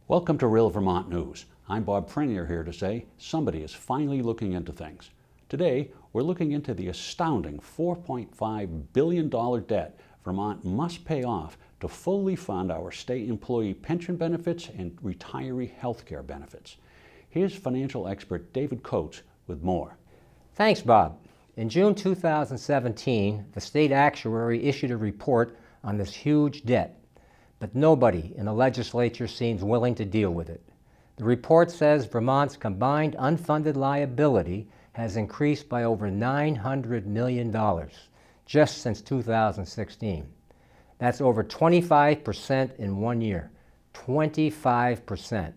Welcome to Real Vermont News. I'm Bob Frenier here to say somebody is finally looking into things. Today, we're looking into the astounding $4.5 billion debt Vermont must pay off to fully fund our state employee pension benefits and retiree health care benefits. Here's financial expert David Coates with more. Thanks, Bob. In June 2017, the state actuary issued a report on this huge debt, but nobody in the legislature seems willing to deal with it. The report says Vermont's combined unfunded liability has increased by over $900 million just since 2016. That's over 25% in 1 year. 25%.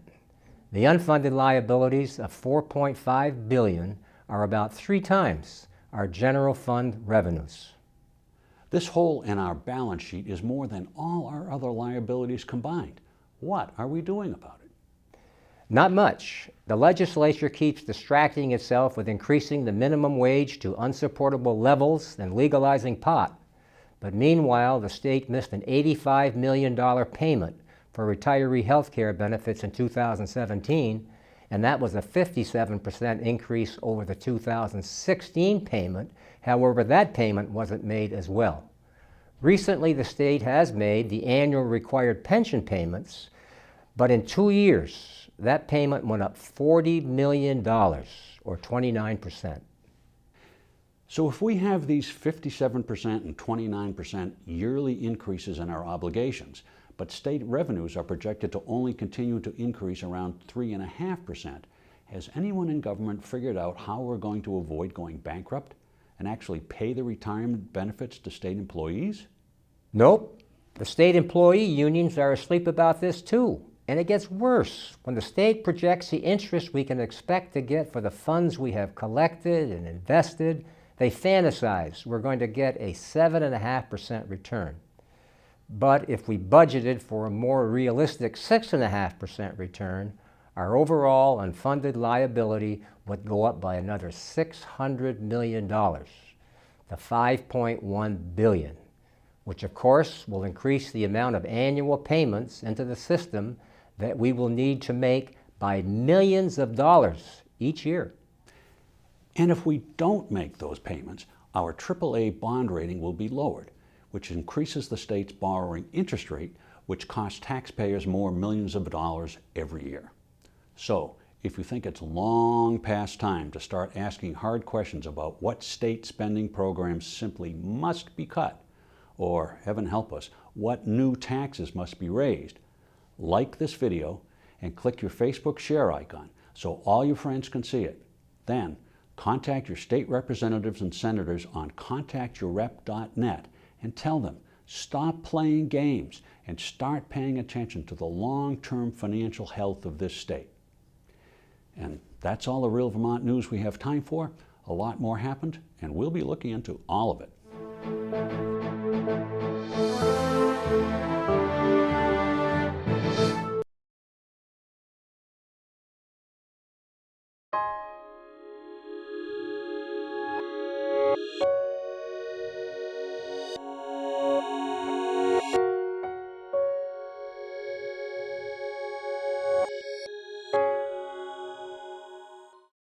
The unfunded liabilities of $4.5 billion are about 3 times our general fund revenues. This hole in our balance sheet is more than all our other liabilities combined. What are we doing about it? Not much. The legislature keeps distracting itself with increasing the minimum wage to unsupportable levels and legalizing pot. But meanwhile, the state missed an $85 million payment for retiree health care benefits in 2017, and that was a 57% increase over the 2016 payment. However, that payment wasn't made as well. Recently, the state has made the annual required pension payments, but in 2 years, that payment went up $40 million, or 29%. So if we have these 57% and 29% yearly increases in our obligations, but state revenues are projected to only continue to increase around 3.5%, has anyone in government figured out how we're going to avoid going bankrupt and actually pay the retirement benefits to state employees? Nope. The state employee unions are asleep about this too. And it gets worse. When the state projects the interest we can expect to get for the funds we have collected and invested, they fantasize we're going to get a 7.5% return. But if we budgeted for a more realistic 6.5% return, our overall unfunded liability would go up by another $600 million to $5.1 billion, which of course will increase the amount of annual payments into the system that we will need to make by millions of dollars each year. And if we don't make those payments, our AAA bond rating will be lowered, which increases the state's borrowing interest rate, which costs taxpayers more millions of dollars every year. So, if you think it's long past time to start asking hard questions about what state spending programs simply must be cut, or, heaven help us, what new taxes must be raised, like this video and click your Facebook share icon so all your friends can see it. Then, contact your state representatives and senators on contactyourrep.net and tell them, stop playing games and start paying attention to the long-term financial health of this state. And that's all the Real Vermont News we have time for. A lot more happened, and we'll be looking into all of it.